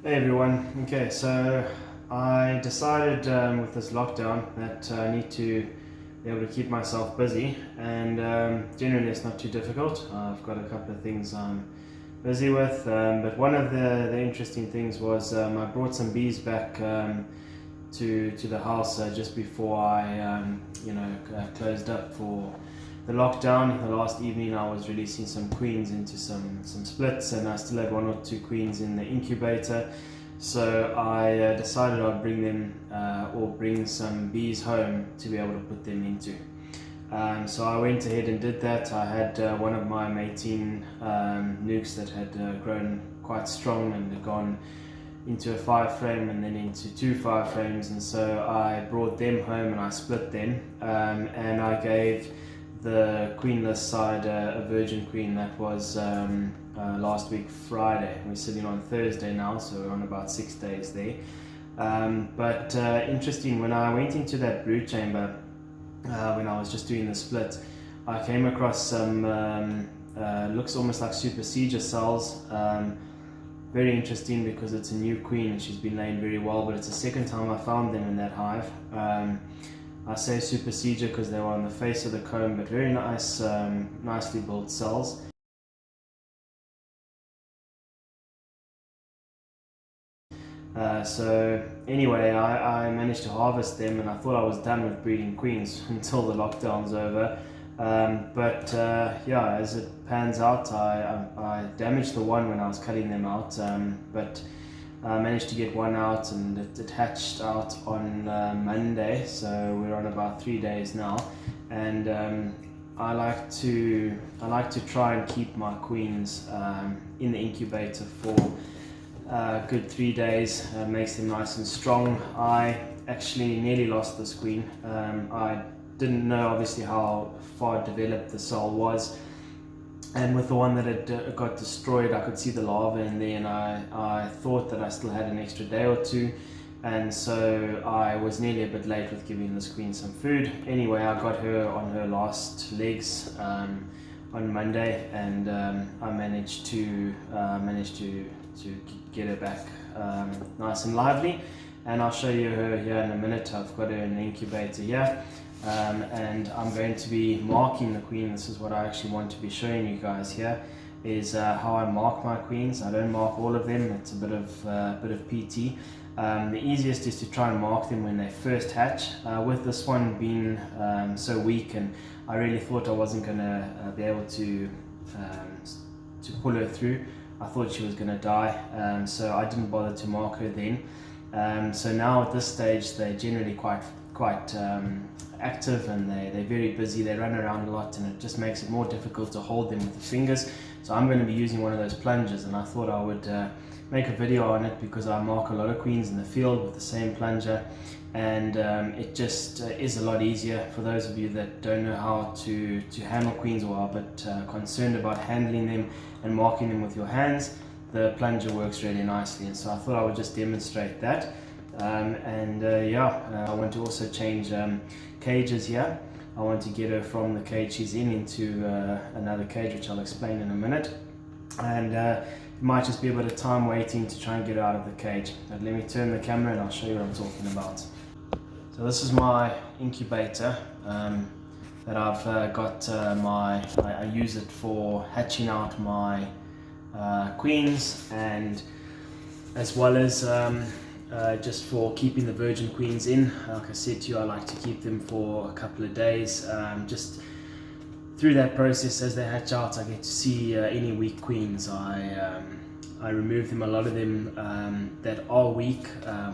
Hey everyone. Okay, so I decided with this lockdown that I need to be able to keep myself busy, and generally it's not too difficult. I've got a couple of things I'm busy with, but one of the interesting things was I brought some bees back to the house just before I closed up for the lockdown. The last evening I was releasing some queens into some splits, and I still had one or two queens in the incubator. So I decided I'd bring them or bring some bees home to be able to put them into. So I went ahead and did that. I had one of my mating nukes that had grown quite strong and had gone into a 5 frame and then into 2 5 frames, and so I brought them home and I split them, and I gave the queenless side a virgin queen that was last week Friday. We're sitting on Thursday now, so we're on about 6 days there. But interesting, when I went into that brood chamber, when I was just doing the split, I came across some looks almost like supersedure cells. Very interesting because it's a new queen and she's been laying very well, but it's the second time I found them in that hive. I say supersedure because they were on the face of the comb, but very nice, nicely built cells. So anyway, I managed to harvest them, and I thought I was done with breeding queens until the lockdown's over. Yeah, as it pans out, I damaged the one when I was cutting them out, but I managed to get one out, and it hatched out on Monday, so we're on about 3 days now. And I like to try and keep my queens in the incubator for a good 3 days. Makes them nice and strong. I actually nearly lost this queen. I didn't know obviously how far developed the cell was, and with the one that had got destroyed, I could see the larva in there, and I thought that I still had an extra day or two, and so I was nearly a bit late with giving this queen some food. Anyway, I got her on her last legs on Monday, and I managed to get her back nice and lively, and I'll show you her here in a minute. I've got her in the incubator here. And I'm going to be marking the queen. This is what I actually want to be showing you guys here, is how I mark my queens. I don't mark all of them. It's a bit of PT. The easiest is to try and mark them when they first hatch. With this one being so weak, and I really thought I wasn't going to be able to pull her through. I thought she was going to die, so I didn't bother to mark her then. So now at this stage, they're generally quite active, and they're very busy. They run around a lot, and it just makes it more difficult to hold them with the fingers. So I'm going to be using one of those plungers, and I thought I would make a video on it because I mark a lot of queens in the field with the same plunger, and it just is a lot easier. For those of you that don't know how to handle queens, or are a bit concerned about handling them and marking them with your hands, the plunger works really nicely, and so I thought I would just demonstrate that. I want to also change cages here. I want to get her from the cage she's in into another cage, which I'll explain in a minute. And it might just be a bit of time waiting to try and get her out of the cage. But let me turn the camera and I'll show you what I'm talking about. So this is my incubator that I've got. I use it for hatching out my queens, and as well as just for keeping the virgin queens in. Like I said to you, I like to keep them for a couple of days. Just through that process, as they hatch out, I get to see any weak queens. I remove them. A lot of them that are weak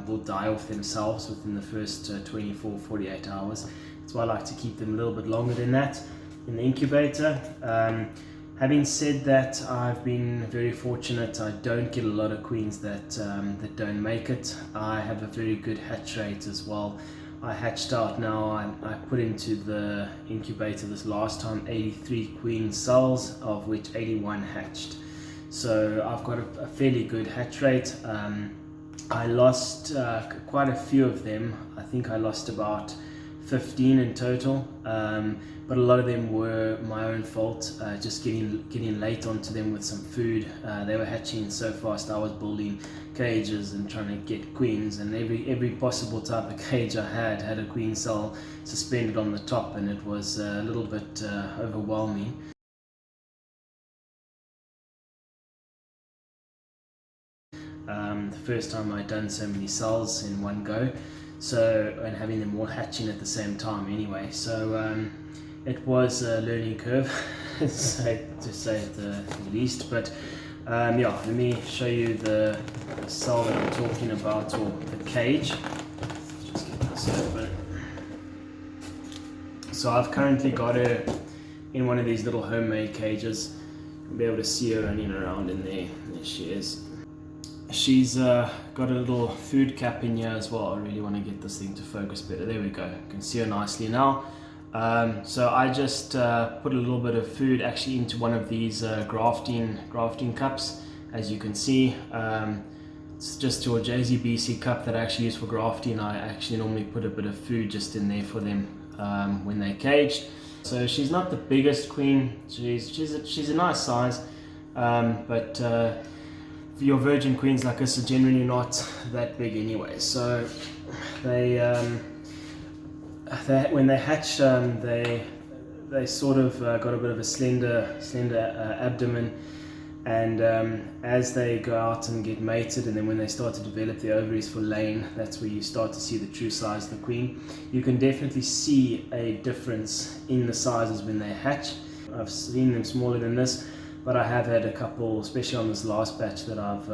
will die off themselves within the first 24-48 hours. So I like to keep them a little bit longer than that in the incubator. Having said that, I've been very fortunate. I don't get a lot of queens that don't make it. I have a very good hatch rate as well. I hatched out now, I put into the incubator this last time 83 queen cells, of which 81 hatched. So I've got a fairly good hatch rate. I lost quite a few of them. I think I lost about 15 in total, but a lot of them were my own fault, just getting late onto them with some food. They were hatching so fast. I was building cages and trying to get queens, and every possible type of cage I had a queen cell suspended on the top, and it was a little bit overwhelming. The first time I'd done so many cells in one go, and having them all hatching at the same time anyway, so it was a learning curve to say the least. But yeah, let me show you the cell that I'm talking about, or the cage. Just get this open. So I've currently got her in one of these little homemade cages. You'll be able to see her running around in there. There she is. She's got a little food cap in here as well. I really want to get this thing to focus better. There we go. You can see her nicely now. So I just put a little bit of food actually into one of these grafting cups. As you can see, it's just your JZBC cup that I actually use for grafting. I actually normally put a bit of food just in there for them when they're caged. So she's not the biggest queen. She's a nice size, but your virgin queens like us are generally not that big anyway. So when they hatch, they sort of got a bit of a slender abdomen, and as they go out and get mated, and then when they start to develop the ovaries for laying, that's where you start to see the true size of the queen. You can definitely see a difference in the sizes when they hatch. I've seen them smaller than this, but I have had a couple, especially on this last batch that I've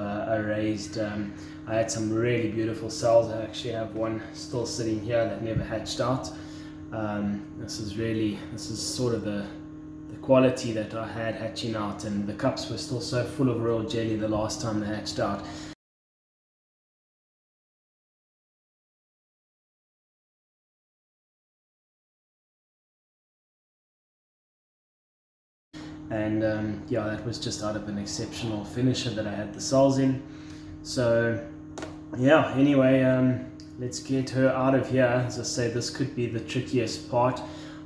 raised. I had some really beautiful cells. I actually have one still sitting here that never hatched out. This is sort of the quality that I had hatching out, and the cups were still so full of royal jelly the last time they hatched out. And yeah, that was just out of an exceptional finisher that I had the cells in. So yeah, anyway, let's get her out of here. As I say, this could be the trickiest part.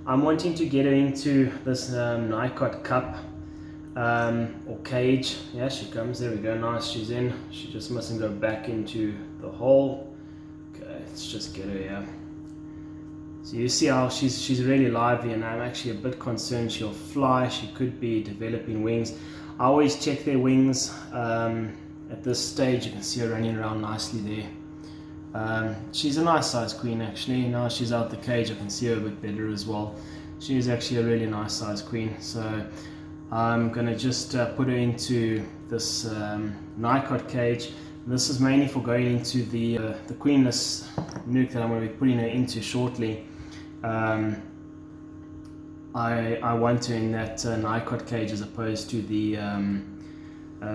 I'm wanting to get her into this Nicot cup or cage. Yeah, she comes. There we go. Nice, she's in. She just mustn't go back into the hole. Okay, let's just get her here. So you see how she's really lively, and I'm actually a bit concerned she'll fly. She could be developing wings. I always check their wings at this stage. You can see her running around nicely there. She's a nice size queen actually. Now she's out the cage, I can see her a bit better as well. She is actually a really nice size queen. So I'm gonna just put her into this Nicot cage. This is mainly for going into the queenless nuke that I'm going to be putting her into shortly. I want her in that Nicot cage as opposed to the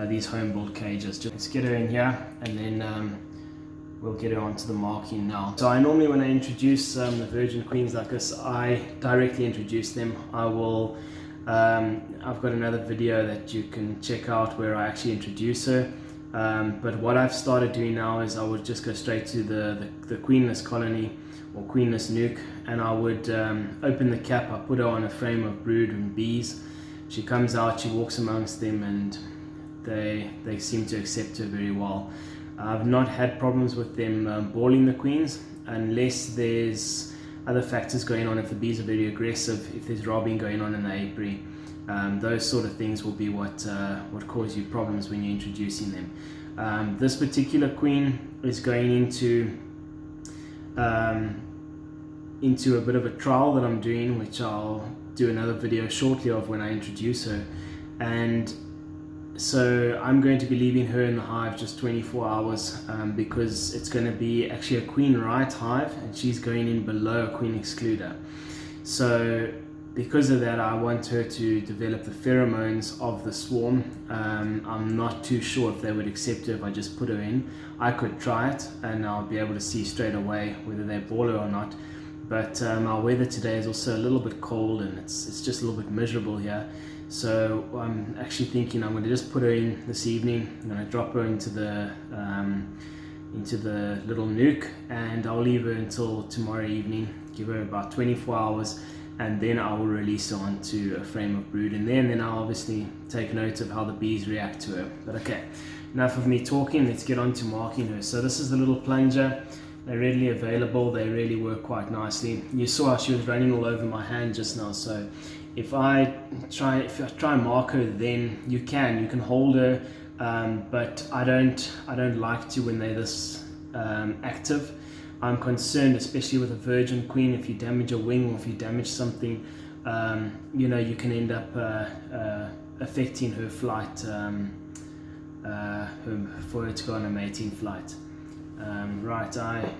these home built cages. Just let's get her in here, and then we'll get her onto the marking now. So I normally, when I introduce the virgin queens like this, I directly introduce them. I've got another video that you can check out where I actually introduce her. But what I've started doing now is I would just go straight to the queenless colony or queenless nuke, and I would open the cap. I put her on a frame of brood and bees. She comes out, she walks amongst them, and they seem to accept her very well. I've not had problems with them balling the queens, unless there's other factors going on. If the bees are very aggressive, if there's robbing going on in the apiary, those sort of things will be what cause you problems when you're introducing them. This particular queen is going into a bit of a trial that I'm doing, which I'll do another video shortly of when I introduce her. And so I'm going to be leaving her in the hive just 24 hours because it's going to be actually a queen right hive, and she's going in below a queen excluder. So because of that, I want her to develop the pheromones of the swarm. I'm not too sure if they would accept her if I just put her in. I could try it, and I'll be able to see straight away whether they ball her or not. But our weather today is also a little bit cold, and it's just a little bit miserable here. So I'm actually thinking I'm going to just put her in this evening. I'm going to drop her into the into the little nuke, and I'll leave her until tomorrow evening, give her about 24 hours, and then I will release her onto a frame of brood, and then I'll obviously take note of how the bees react to her. But okay, enough of me talking, let's get on to marking her. So this is the little plunger. They're readily available, they really work quite nicely. You saw how she was running all over my hand just now, so if I try and mark her, then you can hold her, but I don't like to when they're this active. I'm concerned, especially with a virgin queen, if you damage a wing or if you damage something, you know, you can end up affecting her flight, for her to go on a mating flight. Right, I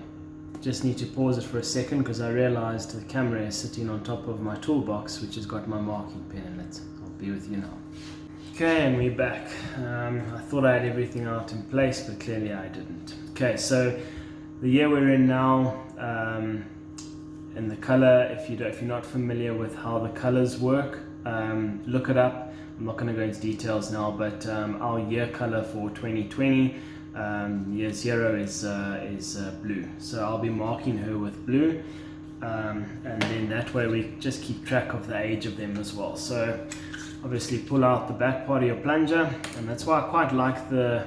just need to pause it for a second because I realized the camera is sitting on top of my toolbox, which has got my marking pen in it. I'll be with you now. Okay, and we're back. I thought I had everything out in place, but clearly I didn't. Okay, so the year we're in now, and the color, if you're not familiar with how the colors work, look it up. I'm not going to go into details now, but our year color for 2020, year 0 is blue. So I'll be marking her with blue, and then that way we just keep track of the age of them as well. So obviously pull out the back part of your plunger, and that's why I quite like the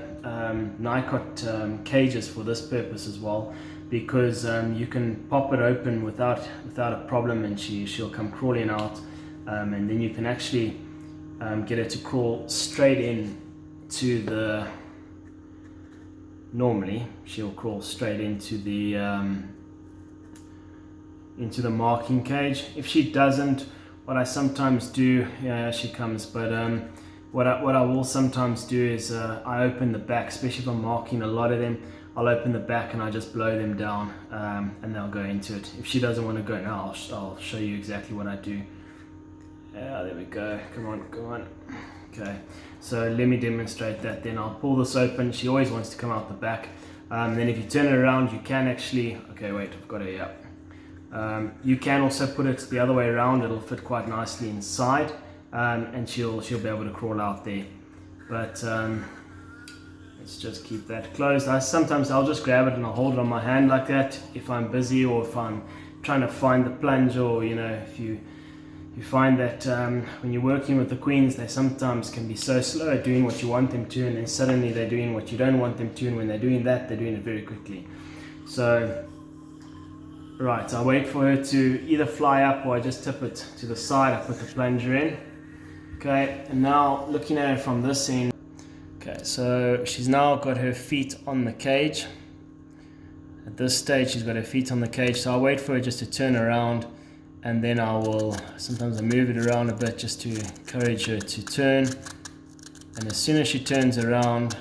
Nicot cages for this purpose as well, because you can pop it open without a problem, and she'll come crawling out, and then you can actually get her to crawl straight in to the, normally she'll crawl straight into the marking cage. If she doesn't, what I sometimes do, yeah, she comes, but what I will sometimes do is I open the back, especially if I'm marking a lot of them. I'll open the back and I just blow them down, and they'll go into it. If she doesn't want to go now, I'll show you exactly what I do. Yeah, there we go. Come on. Okay, so let me demonstrate that. Then I'll pull this open. She always wants to come out the back. Then if you turn it around, you can actually, okay, wait, I've got it here. You can also put it the other way around. It'll fit quite nicely inside, and she'll be able to crawl out there. But let's just keep that closed. Sometimes I'll just grab it and I'll hold it on my hand like that if I'm busy, or if I'm trying to find the plunger, or you know, if you find that when you're working with the queens, they sometimes can be so slow at doing what you want them to, and then suddenly they're doing what you don't want them to, and when they're doing that, they're doing it very quickly. So right, I wait for her to either fly up, or I just tip it to the side. I put the plunger in. Okay, and now looking at it from this end. Okay, so she's now got her feet on the cage. At this stage, she's got her feet on the cage, so I'll wait for her just to turn around, and then sometimes I move it around a bit just to encourage her to turn. And as soon as she turns around,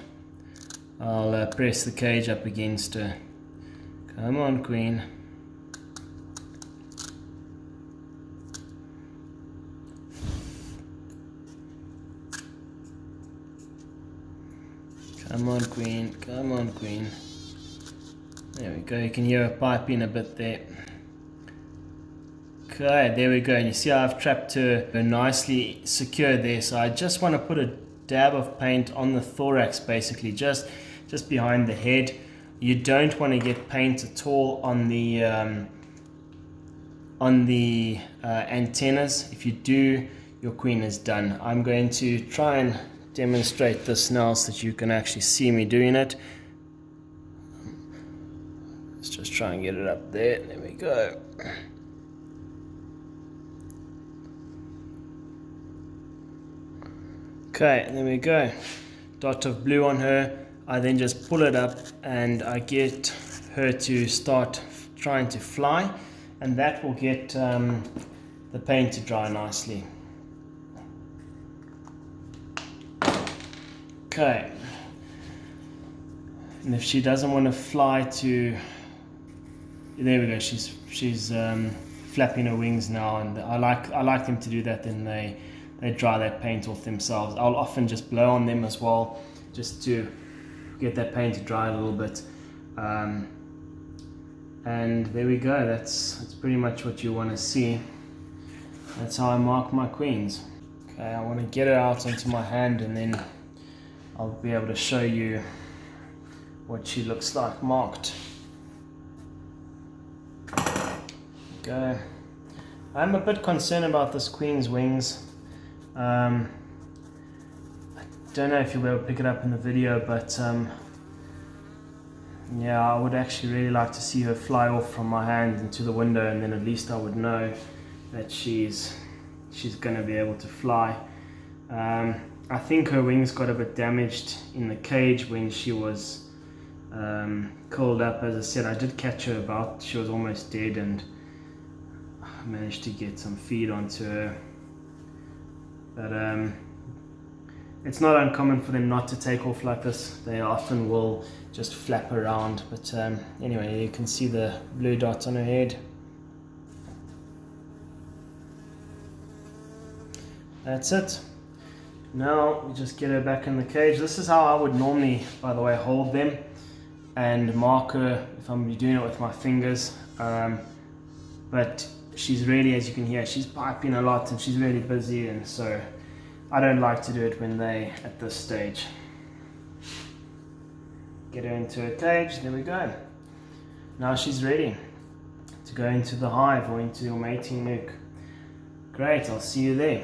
I'll press the cage up against her. Come on, queen. Come on, queen. Come on, queen. There we go. You can hear her piping a bit there. Okay, there we go. And you see how I've trapped her nicely secure there. So I just want to put a dab of paint on the thorax, basically, just behind the head. You don't want to get paint at all on the antennas. If you do, your queen is done. I'm going to try and demonstrate this now so that you can actually see me doing it. Let's just try and get it up there. There we go. Okay, there we go. Dot of blue on her. I then just pull it up and I get her to start trying to fly, and that will get the paint to dry nicely. Okay, and if she doesn't want to fly to, there we go. She's flapping her wings now, and I like them to do that. Then they dry that paint off themselves. I'll often just blow on them as well, just to get that paint to dry a little bit. And there we go. That's pretty much what you want to see. That's how I mark my queens. Okay, I want to get her out onto my hand, and then I'll be able to show you what she looks like marked. Go. I'm a bit concerned about this queen's wings. I don't know if you'll be able to pick it up in the video, but yeah, I would actually really like to see her fly off from my hand into the window, and then at least I would know that she's going to be able to fly. I think her wings got a bit damaged in the cage when she was curled up. As I said, I did catch her about, she was almost dead, and I managed to get some feed onto her. But it's not uncommon for them not to take off like this. They often will just flap around. But anyway, you can see the blue dots on her head. That's it. Now we just get her back in the cage. This is how I would normally, by the way, hold them and mark her if I'm doing it with my fingers. But she's really, as you can hear, she's piping a lot and she's really busy, and so I don't like to do it when they at this stage. Get her into her cage, there we go. Now she's ready to go into the hive or into your mating nuke. Great, I'll see you there.